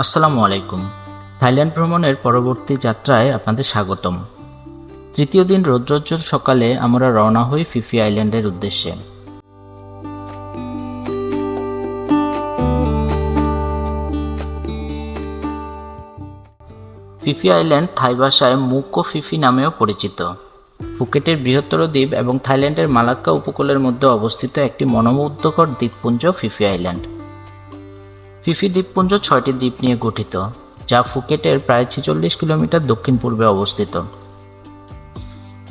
আসসালামু আলাইকুম। থাইল্যান্ড ভ্রমণের পরবর্তী যাত্রায় আপনাদের স্বাগতম। তৃতীয় দিন রৌদ্রোজ্জ্বল সকালে আমরা রওনা হই ফিফি আইল্যান্ডের উদ্দেশ্যে। ফিফি আইল্যান্ড থাই ভাষায় মুকো ফিফি নামেও পরিচিত। ফুকেটের বৃহত্তর দ্বীপ এবং থাইল্যান্ডের মালাক্কা উপকূলের মধ্যে অবস্থিত একটি মনোমুগ্ধকর দ্বীপপুঞ্জ ফিফি আইল্যান্ড। ফিফি দ্বীপপুঞ্জ ৬টি দ্বীপ নিয়ে গঠিত, যা ফুকেটের প্রায় ৪৬ কিলোমিটার দক্ষিণ পূর্বে অবস্থিত।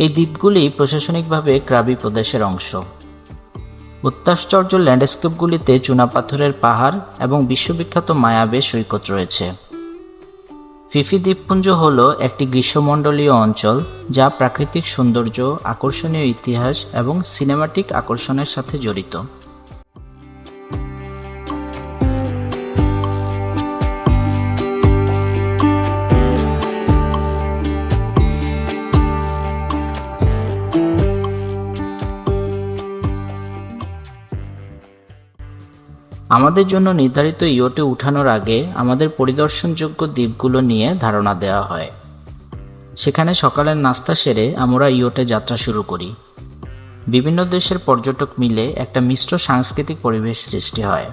এই দ্বীপগুলি প্রশাসনিকভাবে ক্রাবি প্রদেশের অংশ। অত্যাশ্চর্য ল্যান্ডস্কেপগুলিতে চুনাপাথরের পাহাড় এবং বিশ্ববিখ্যাত মায়াবে সৈকত রয়েছে। ফিফি দ্বীপপুঞ্জ হল একটি গ্রীষ্মমণ্ডলীয় অঞ্চল, যা প্রাকৃতিক সৌন্দর্য, আকর্ষণীয় ইতিহাস এবং সিনেমাটিক আকর্ষণের সাথে জড়িত। আমাদের জন্য নির্ধারিত ইয়টে উঠানোর আগে আমাদের পরিদর্শনযোগ্য দ্বীপগুলো নিয়ে ধারণা দেওয়া হয়। সেখানে সকালের নাস্তা সেরে আমরা ইয়টে যাত্রা শুরু করি। বিভিন্ন দেশের পর্যটক মিলে একটা মিশ্র সাংস্কৃতিক পরিবেশ সৃষ্টি হয়।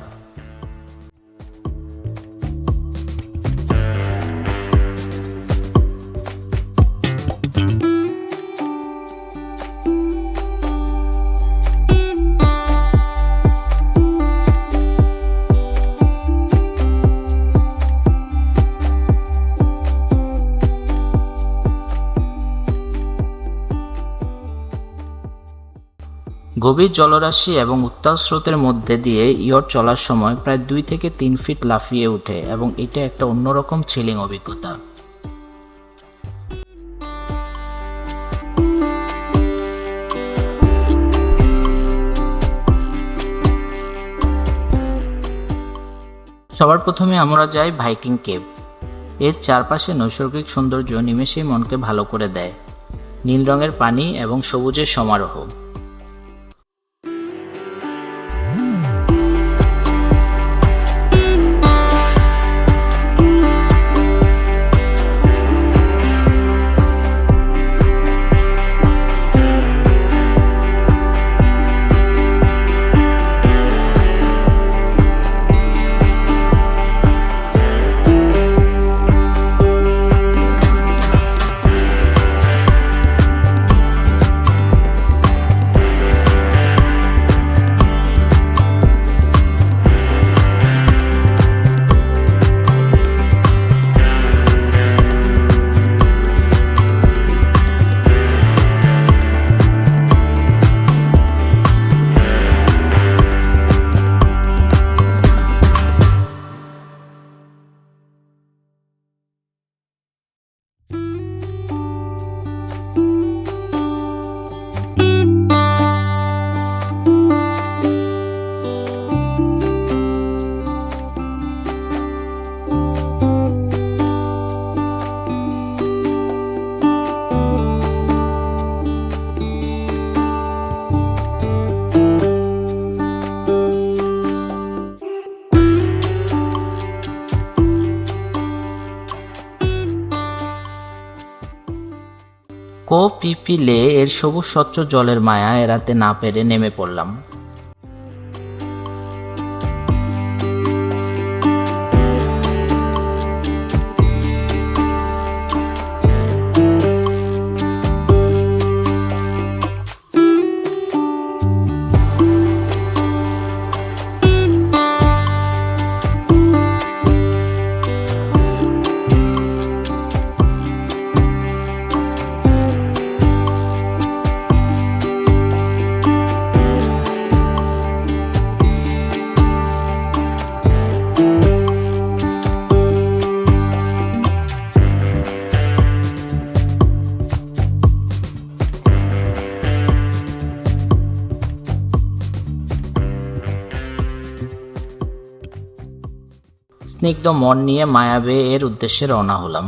গভীর জলরাশি এবং উত্তাল স্রোতের মধ্যে দিয়ে ইয়ট চলার সময় প্রায় ২ থেকে ৩ ফিট লাফিয়ে ওঠে এবং এটা একটা অন্যরকম থ্রিলিং অভিজ্ঞতা। সবার প্রথমে আমরা যাই ভাইকিং কেভ। এর চারপাশে নৈসর্গিক সৌন্দর্য নিমেষেই মনকে ভালো করে দেয়। নীল রঙের পানি এবং সবুজের সমারোহ। কো পিপি লে এর সবুজ স্বচ্ছ জলের মায়া এড়াতে না পেরে নেমে পড়লাম। স্নিগ্ধ মন নিয়ে মায়াবে এর উদ্দেশ্যে রওনা হলাম।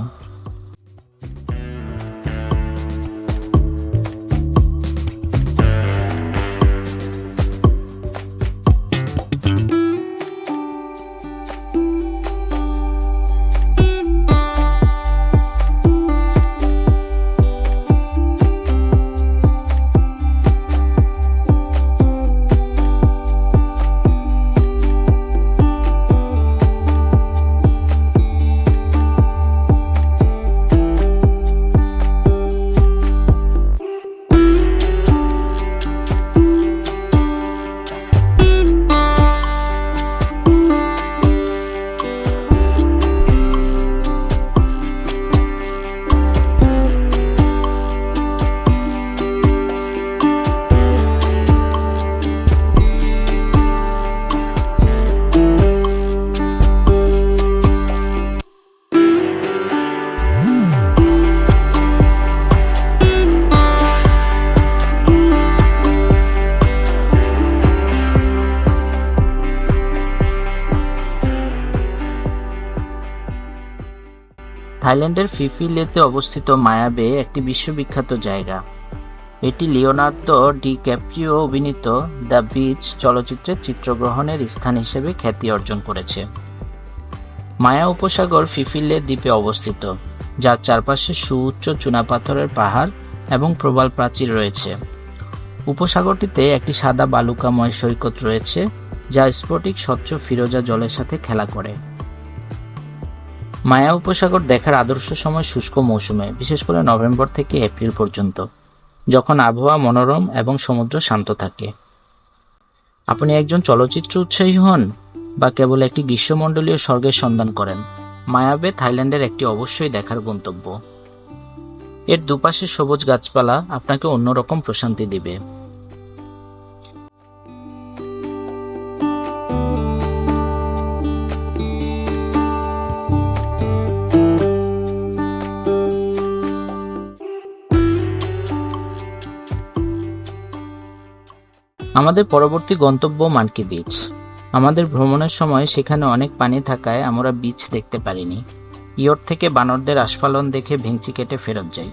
থাইল্যান্ডের ফিফি লেতে অবস্থিত মায়া বে একটি বিশ্ববিখ্যাত জায়গা। এটি লিওনার্দো ডিক্যাপ্রিও অভিনীত দ্য বিচ চলচ্চিত্রের চিত্রগ্রহণের স্থান হিসেবে খ্যাতি অর্জন করেছে। মায়া উপসাগর ফিফি লে দ্বীপে অবস্থিত, যার চারপাশে সুউচ্চ চুনাপাথরের পাহাড় এবং প্রবাল প্রাচীর রয়েছে। উপসাগরটিতে একটি সাদা বালুকাময় সৈকত রয়েছে, যা স্ফটিক স্বচ্ছ ফিরোজা জলের সাথে খেলা করে। মায়া উপসাগর দেখার আদর্শ সময় শুষ্ক মৌসুমে, বিশেষ করে নভেম্বর থেকে এপ্রিল পর্যন্ত, যখন আবহাওয়া মনোরম এবং সমুদ্র শান্ত থাকে। আপনি একজন চলচ্চিত্র উৎসাহী হন বা কেবল একটি গ্রীষ্মমণ্ডলীয় স্বর্গের সন্ধান করেন, মায়া বে থাইল্যান্ডের একটি অবশ্যই দেখার গন্তব্য। এর দুপাশে সবুজ গাছপালা আপনাকে অন্যরকম প্রশান্তি দিবে। আমাদের পরবর্তী গন্তব্য মানকি বিচ। আমাদের ভ্রমণের সময় সেখানে অনেক পানি থাকায় আমরা বিচ দেখতে পারিনি। ইয়ট থেকে বানরদের আস্ফালন দেখে ভেংচি কেটে ফেরত যাই।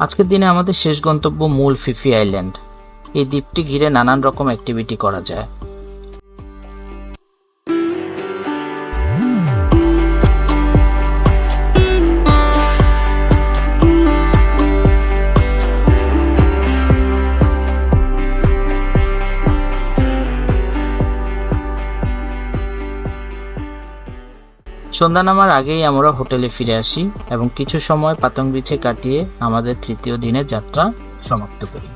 আজকের দিনে আমাদের শেষ গন্তব্য মূল ফিফি আইল্যান্ড। এই দ্বীপটি ঘিরে নানান রকম অ্যাক্টিভিটি করা যায়। সন্ধ্যা নামার আগেই আমরা হোটেলে ফিরে আসি এবং কিছু সময় পাতং বিচে কাটিয়ে আমাদের তৃতীয় দিনের যাত্রা সমাপ্ত করি।